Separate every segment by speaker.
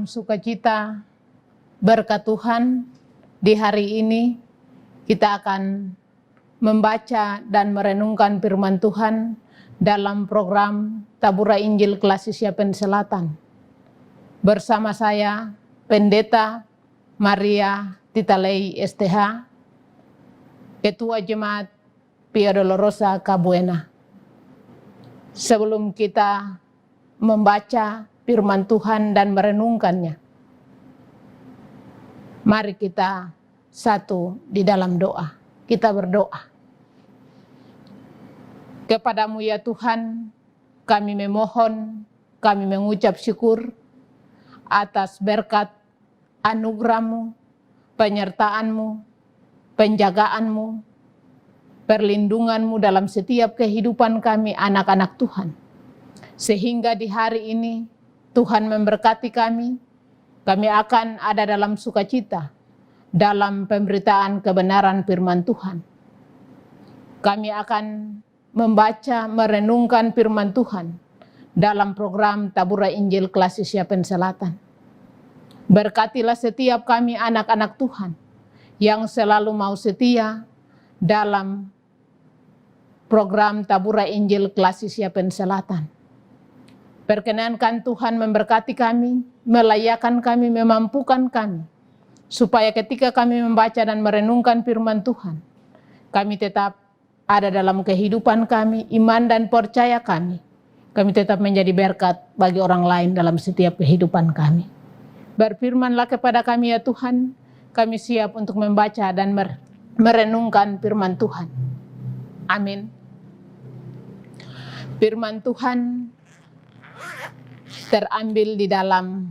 Speaker 1: sukacita berkat Tuhan, di hari ini kita akan membaca dan merenungkan firman Tuhan dalam program Tabura Injil Kelas Siapen Selatan. Bersama saya, Pendeta Maria Titalei STH, Ketua Jemaat Pia Dolorosa Kabuena. Sebelum kita membaca firman Tuhan dan merenungkannya, mari kita satu di dalam doa. Kita berdoa. Kepadamu ya Tuhan, kami memohon, kami mengucap syukur atas berkat anugerah-Mu, penyertaan-Mu, penjagaan-Mu, perlindungan-Mu dalam setiap kehidupan kami anak-anak Tuhan. Sehingga di hari ini Tuhan memberkati kami akan ada dalam sukacita, dalam pemberitaan kebenaran firman Tuhan. Kami akan membaca, merenungkan firman Tuhan dalam program Tabura Injil Kelas Siapen Selatan. Berkatilah setiap kami anak-anak Tuhan yang selalu mau setia dalam program Tabura Injil Kelas Siapen Selatan. Perkenankan Tuhan memberkati kami, melayakan kami, memampukan kami, supaya ketika kami membaca dan merenungkan firman Tuhan, kami tetap ada dalam kehidupan kami, iman dan percaya kami. Kami tetap menjadi berkat bagi orang lain dalam setiap kehidupan kami. Berfirmanlah kepada kami ya Tuhan, kami siap untuk membaca dan merenungkan firman Tuhan. Amin. Firman Tuhan terambil di dalam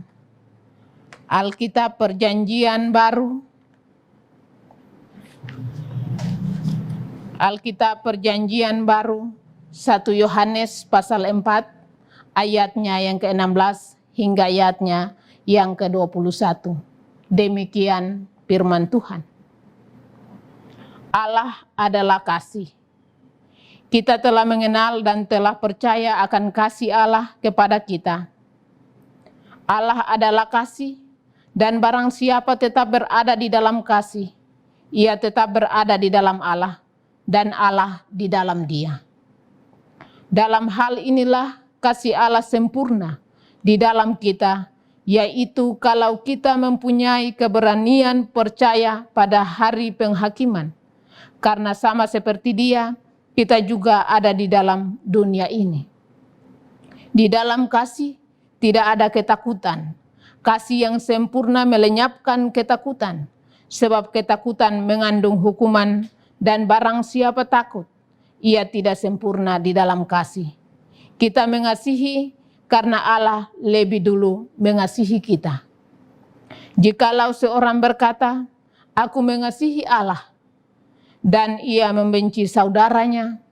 Speaker 1: Alkitab Perjanjian Baru. Alkitab Perjanjian Baru 1 Yohanes pasal 4 ayatnya yang ke-16 hingga ayatnya yang ke-21. Demikian firman Tuhan. Allah adalah kasih. Kita telah mengenal dan telah percaya akan kasih Allah kepada kita. Allah adalah kasih, dan barang siapa tetap berada di dalam kasih, ia tetap berada di dalam Allah, dan Allah di dalam dia. Dalam hal inilah kasih Allah sempurna di dalam kita, yaitu kalau kita mempunyai keberanian percaya pada hari penghakiman. Karena sama seperti Dia, kita juga ada di dalam dunia ini. Di dalam kasih tidak ada ketakutan. Kasih yang sempurna melenyapkan ketakutan, sebab ketakutan mengandung hukuman, dan barang siapa takut, ia tidak sempurna di dalam kasih. Kita mengasihi karena Allah lebih dulu mengasihi kita. Jikalau seorang berkata, aku mengasihi Allah, dan ia membenci saudaranya,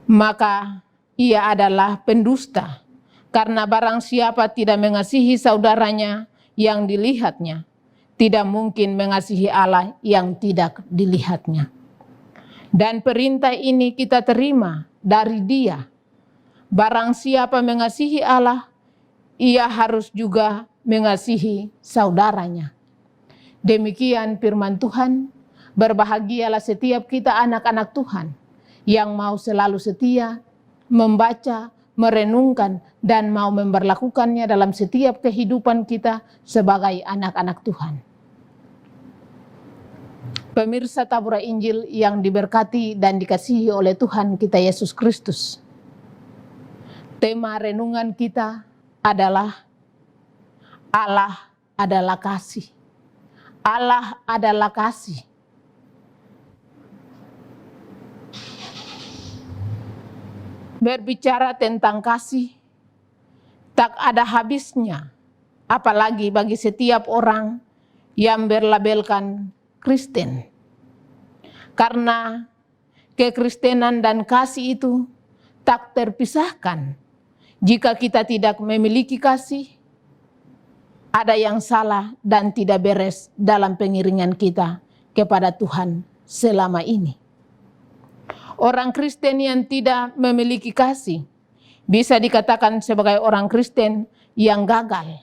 Speaker 1: maka ia adalah pendusta. Karena barang siapa tidak mengasihi saudaranya yang dilihatnya, tidak mungkin mengasihi Allah yang tidak dilihatnya. Dan perintah ini kita terima dari Dia. Barang siapa mengasihi Allah, ia harus juga mengasihi saudaranya. Demikian firman Tuhan. Berbahagialah setiap kita anak-anak Tuhan yang mau selalu setia, membaca, merenungkan, dan mau memberlakukannya dalam setiap kehidupan kita sebagai anak-anak Tuhan. Pemirsa Tabura Injil yang diberkati dan dikasihi oleh Tuhan kita Yesus Kristus. Tema renungan kita adalah Allah adalah kasih. Allah adalah kasih. Berbicara tentang kasih, tak ada habisnya, apalagi bagi setiap orang yang berlabelkan Kristen. Karena kekristenan dan kasih itu tak terpisahkan. Jika kita tidak memiliki kasih, ada yang salah dan tidak beres dalam pengiringan kita kepada Tuhan selama ini. Orang Kristen yang tidak memiliki kasih bisa dikatakan sebagai orang Kristen yang gagal.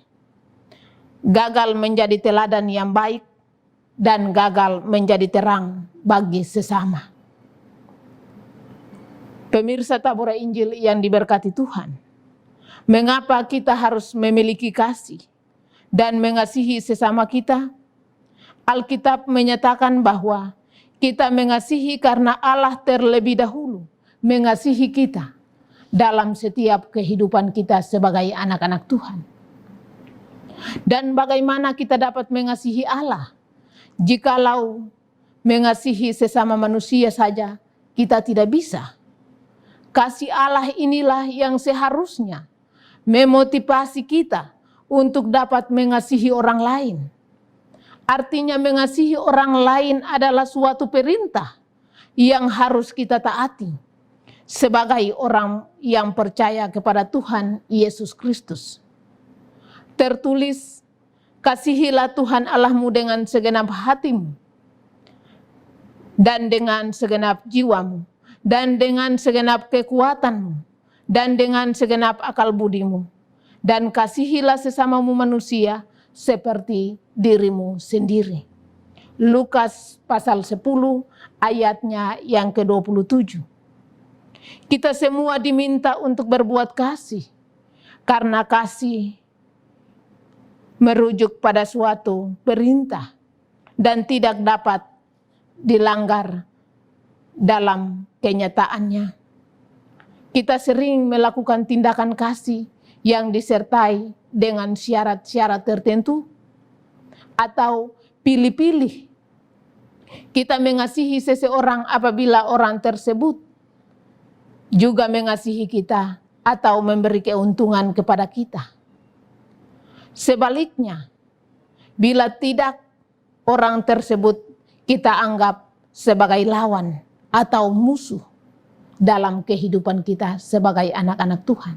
Speaker 1: gagal menjadi teladan yang baik, dan gagal menjadi terang bagi sesama. Pemirsa Tabura Injil yang diberkati Tuhan, mengapa kita harus memiliki kasih dan mengasihi sesama kita? Alkitab menyatakan bahwa kita mengasihi karena Allah terlebih dahulu mengasihi kita dalam setiap kehidupan kita sebagai anak-anak Tuhan. Dan bagaimana kita dapat mengasihi Allah jikalau mengasihi sesama manusia saja kita tidak bisa? Kasih Allah inilah yang seharusnya memotivasi kita untuk dapat mengasihi orang lain. Artinya mengasihi orang lain adalah suatu perintah yang harus kita taati sebagai orang yang percaya kepada Tuhan Yesus Kristus. Tertulis, kasihilah Tuhan Allahmu dengan segenap hatimu, dan dengan segenap jiwamu, dan dengan segenap kekuatanmu, dan dengan segenap akal budimu. Dan kasihilah sesamamu manusia seperti dirimu sendiri. Lukas pasal 10 ayatnya yang ke-27. Kita semua diminta untuk berbuat kasih, karena kasih merujuk pada suatu perintah dan tidak dapat dilanggar dalam kenyataannya. Kita sering melakukan tindakan kasih yang disertai dengan syarat-syarat tertentu atau pilih-pilih. Kita mengasihi seseorang apabila orang tersebut juga mengasihi kita atau memberi keuntungan kepada kita. Sebaliknya, bila tidak, orang tersebut kita anggap sebagai lawan atau musuh dalam kehidupan kita sebagai anak-anak Tuhan.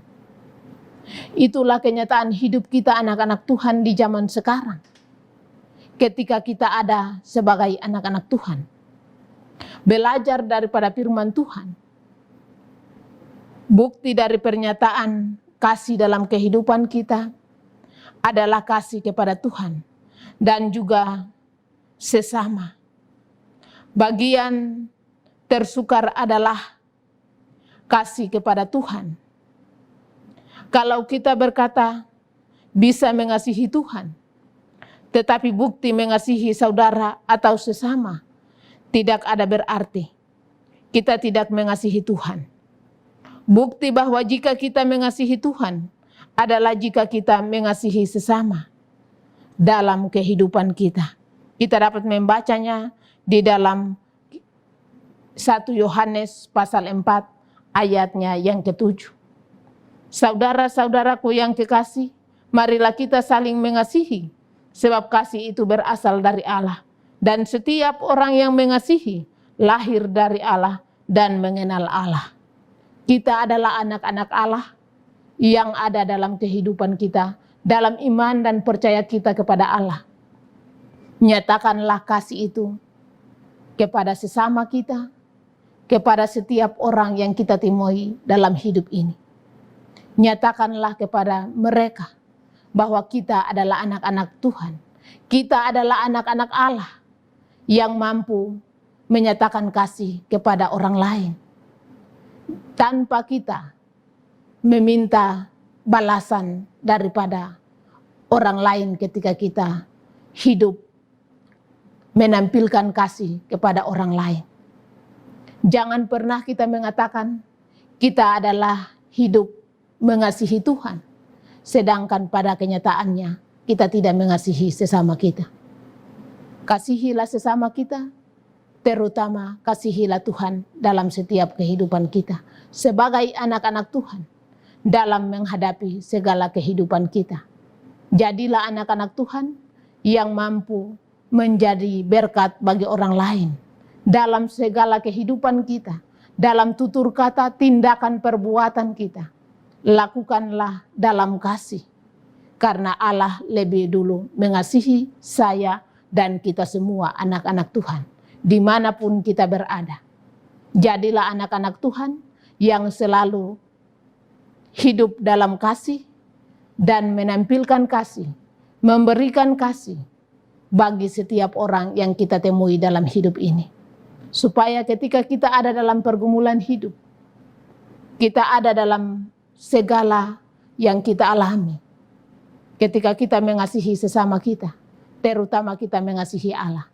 Speaker 1: Itulah kenyataan hidup kita anak-anak Tuhan di zaman sekarang. Ketika kita ada sebagai anak-anak Tuhan, belajar daripada firman Tuhan, bukti dari pernyataan kasih dalam kehidupan kita adalah kasih kepada Tuhan dan juga sesama. Bagian tersukar adalah kasih kepada Tuhan. Kalau kita berkata bisa mengasihi Tuhan, tetapi bukti mengasihi saudara atau sesama tidak ada berarti kita tidak mengasihi Tuhan. Bukti bahwa jika kita mengasihi Tuhan adalah jika kita mengasihi sesama dalam kehidupan kita. Kita dapat membacanya di dalam 1 Yohanes pasal 4 ayatnya yang ke-7. Saudara-saudaraku yang kekasih, marilah kita saling mengasihi, sebab kasih itu berasal dari Allah. Dan setiap orang yang mengasihi lahir dari Allah dan mengenal Allah. Kita adalah anak-anak Allah yang ada dalam kehidupan kita, dalam iman dan percaya kita kepada Allah. Nyatakanlah kasih itu kepada sesama kita, kepada setiap orang yang kita temui dalam hidup ini. Nyatakanlah kepada mereka bahwa kita adalah anak-anak Tuhan. Kita adalah anak-anak Allah yang mampu menyatakan kasih kepada orang lain tanpa kita meminta balasan daripada orang lain ketika kita hidup menampilkan kasih kepada orang lain. Jangan pernah kita mengatakan kita adalah hidup mengasihi Tuhan, sedangkan pada kenyataannya kita tidak mengasihi sesama kita. Kasihilah sesama kita, terutama kasihilah Tuhan dalam setiap kehidupan kita sebagai anak-anak Tuhan dalam menghadapi segala kehidupan kita. Jadilah anak-anak Tuhan yang mampu menjadi berkat bagi orang lain dalam segala kehidupan kita, dalam tutur kata, tindakan, perbuatan kita. Lakukanlah dalam kasih, karena Allah lebih dulu mengasihi saya dan kita semua anak-anak Tuhan, dimanapun kita berada. Jadilah anak-anak Tuhan yang selalu hidup dalam kasih dan menampilkan kasih memberikan kasih bagi setiap orang yang kita temui dalam hidup ini. Supaya ketika kita ada dalam pergumulan hidup, kita ada dalam segala yang kita alami. Ketika kita mengasihi sesama kita, terutama kita mengasihi Allah,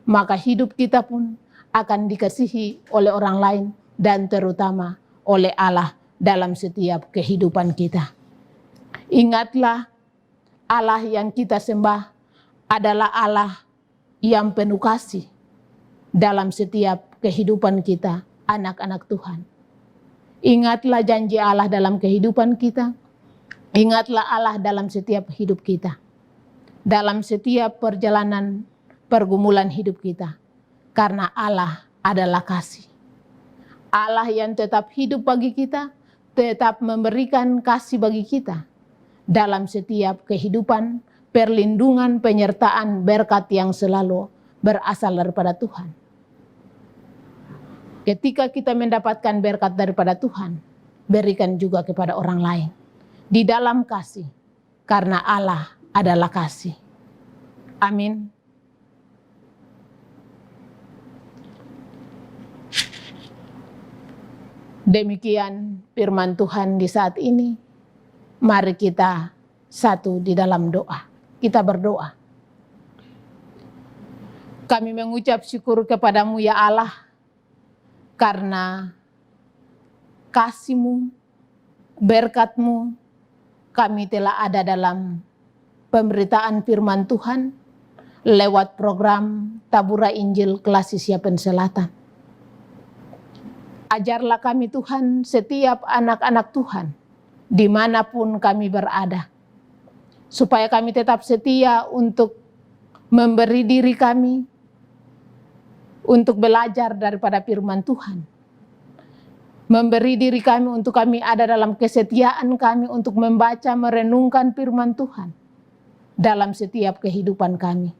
Speaker 1: maka hidup kita pun akan dikasihi oleh orang lain dan terutama oleh Allah dalam setiap kehidupan kita. Ingatlah, Allah yang kita sembah adalah Allah yang penuh kasih dalam setiap kehidupan kita, anak-anak Tuhan. Ingatlah janji Allah dalam kehidupan kita. Ingatlah Allah dalam setiap hidup kita. Dalam setiap perjalanan pergumulan hidup kita. Karena Allah adalah kasih. Allah yang tetap hidup bagi kita, tetap memberikan kasih bagi kita. Dalam setiap kehidupan, perlindungan, penyertaan, berkat yang selalu berasal daripada Tuhan. Ketika kita mendapatkan berkat daripada Tuhan, berikan juga kepada orang lain. Di dalam kasih, karena Allah adalah kasih. Amin. Demikian firman Tuhan di saat ini. Mari kita satu di dalam doa. Kita berdoa. Kami mengucap syukur kepadamu ya Allah, karena kasih-Mu, berkat-Mu, kami telah ada dalam pemberitaan firman Tuhan lewat program Tabura Injil Kelas Sisiapen Selatan. Ajarlah kami Tuhan, setiap anak-anak Tuhan, dimanapun kami berada, supaya kami tetap setia untuk memberi diri kami, untuk belajar daripada firman Tuhan. Memberi diri kami untuk kami ada dalam kesetiaan kami untuk membaca, merenungkan firman Tuhan dalam setiap kehidupan kami.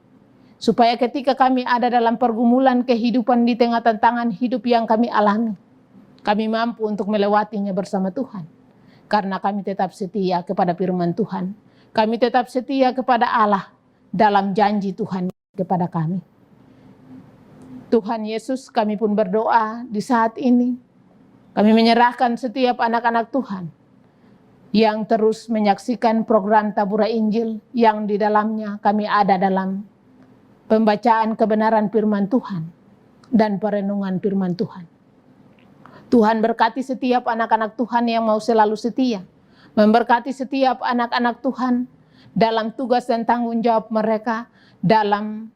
Speaker 1: Supaya ketika kami ada dalam pergumulan kehidupan di tengah tantangan hidup yang kami alami, kami mampu untuk melewatinya bersama Tuhan. Karena kami tetap setia kepada firman Tuhan. Kami tetap setia kepada Allah dalam janji Tuhan kepada kami. Tuhan Yesus, kami pun berdoa di saat ini. Kami menyerahkan setiap anak-anak Tuhan yang terus menyaksikan program Tabura Injil yang di dalamnya kami ada dalam pembacaan kebenaran firman Tuhan dan perenungan firman Tuhan. Tuhan berkati setiap anak-anak Tuhan yang mau selalu setia. Memberkati setiap anak-anak Tuhan dalam tugas dan tanggung jawab mereka dalam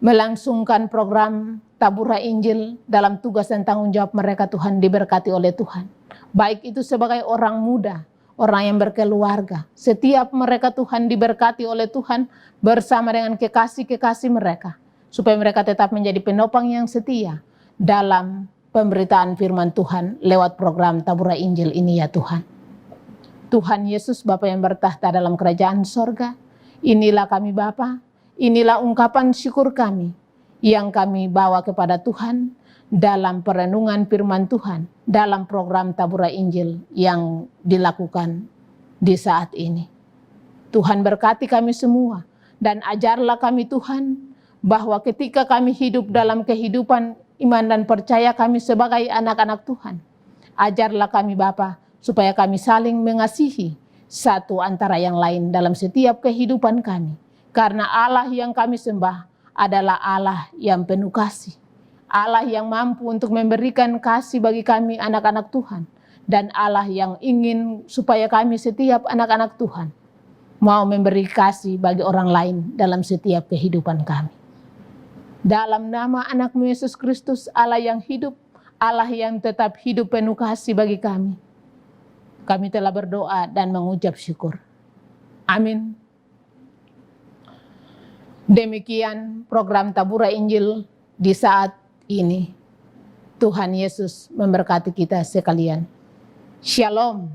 Speaker 1: melangsungkan program Tabura Injil dalam tugas dan tanggung jawab mereka. Tuhan diberkati oleh Tuhan. Baik itu sebagai orang muda, orang yang berkeluarga. Setiap mereka Tuhan diberkati oleh Tuhan bersama dengan kekasih-kekasih mereka. Supaya mereka tetap menjadi penopang yang setia dalam pemberitaan firman Tuhan lewat program Tabura Injil ini ya Tuhan. Tuhan Yesus Bapa yang bertahta dalam kerajaan sorga, inilah kami Bapa, inilah ungkapan syukur kami yang kami bawa kepada Tuhan dalam perenungan firman Tuhan, dalam program Tabura Injil yang dilakukan di saat ini. Tuhan berkati kami semua dan ajarlah kami Tuhan bahwa ketika kami hidup dalam kehidupan iman dan percaya kami sebagai anak-anak Tuhan, ajarlah kami Bapa supaya kami saling mengasihi satu antara yang lain dalam setiap kehidupan kami. Karena Allah yang kami sembah adalah Allah yang penuh kasih. Allah yang mampu untuk memberikan kasih bagi kami anak-anak Tuhan. Dan Allah yang ingin supaya kami setiap anak-anak Tuhan mau memberi kasih bagi orang lain dalam setiap kehidupan kami. Dalam nama anak-Mu Yesus Kristus, Allah yang hidup, Allah yang tetap hidup penuh kasih bagi kami. Kami telah berdoa dan mengucap syukur. Amin. Demikian program Tabura Injil di saat ini. Tuhan Yesus memberkati kita sekalian. Shalom.